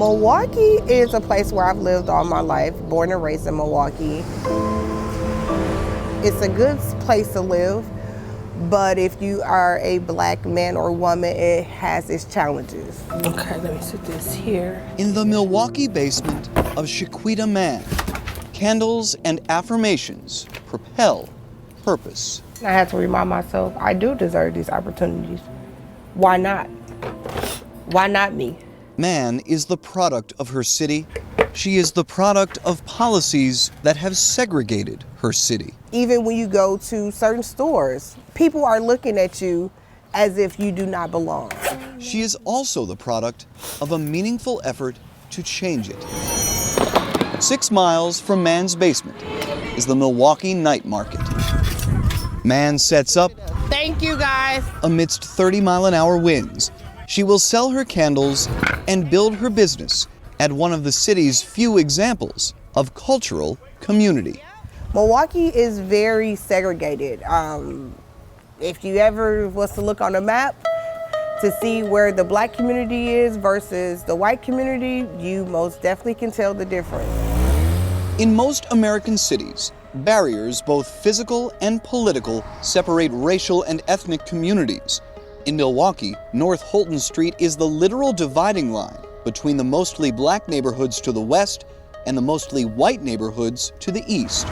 Milwaukee is a place where I've lived all my life, born and raised in Milwaukee. It's a good place to live, but if you are a black man or woman, it has its challenges. Okay, let me sit this here. In the Milwaukee basement of Shaquita Man, candles and affirmations propel purpose. I had to remind myself, I do deserve these opportunities. Why not? Why not me? Man is the product of her city. She is the product of policies that have segregated her city. Even when you go to certain stores, people are looking at you as if you do not belong. She is also the product of a meaningful effort to change it. 6 miles from Man's basement is the Milwaukee Night Market. Man sets up. Thank you, guys. Amidst 30-mile-an-hour winds, she will sell her candles and build her business at one of the city's few examples of cultural community. Milwaukee is very segregated. If you ever was to look on a map to see where the black community is versus the white community, you most definitely can tell the difference. In most American cities, barriers, both physical and political, separate racial and ethnic communities. In Milwaukee, North Holton Street is the literal dividing line between the mostly black neighborhoods to the west and the mostly white neighborhoods to the east.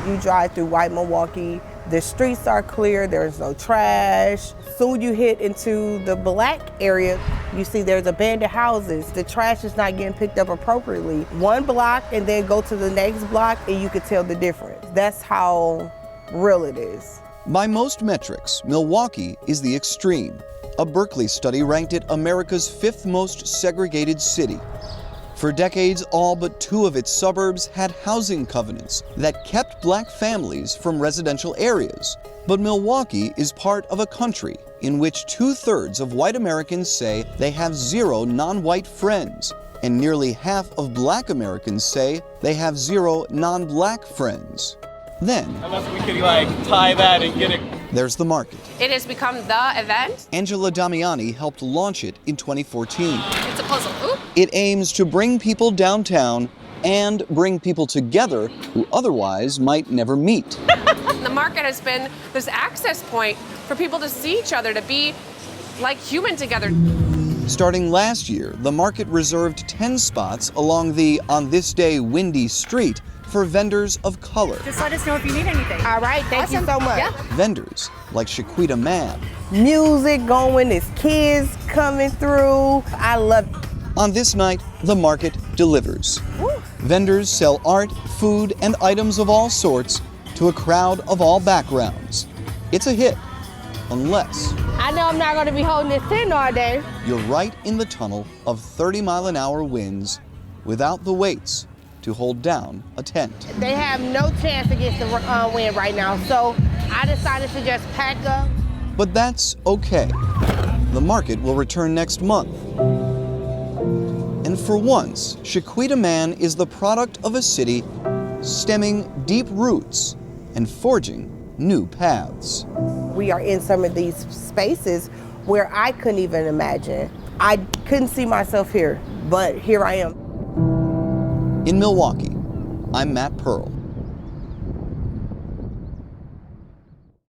You drive through white Milwaukee, the streets are clear, there's no trash. Soon you hit into the black area, you see there's abandoned houses. The trash is not getting picked up appropriately. One block and then go to the next block and you could tell the difference. That's how real it is. By most metrics, Milwaukee is the extreme. A Berkeley study ranked it America's 5th most segregated city. For decades, all but 2 of its suburbs had housing covenants that kept black families from residential areas. But Milwaukee is part of a country in which 2/3 of white Americans say they have 0 non-white friends, and nearly half of black Americans say they have 0 non-black friends. Then, unless we could tie that and get it. There's the market. It has become the event. Angela Damiani helped launch it in 2014. It's a puzzle. Ooh. It aims to bring people downtown and bring people together who otherwise might never meet. The market has been this access point for people to see each other, to be like human together. Starting last year, the market reserved 10 spots along the, on this day, windy street for vendors of color. Just let us know if you need anything. All right, thank you so much. Yeah. Vendors like Shaquita Man. Music going, there's kids coming through. I love it. On this night, the market delivers. Woo. Vendors sell art, food, and items of all sorts to a crowd of all backgrounds. It's a hit, unless I know I'm not gonna be holding this tent all day. you're right in the tunnel of 30-mile-an-hour winds without the weights to hold down a tent. They have no chance against the wind right now, so I decided to just pack up. But that's okay. The market will return next month. And for once, Shaquita Man is the product of a city stemming deep roots and forging new paths. We are in some of these spaces where I couldn't even imagine. I couldn't see myself here, but here I am. In Milwaukee, I'm Matt Pearl.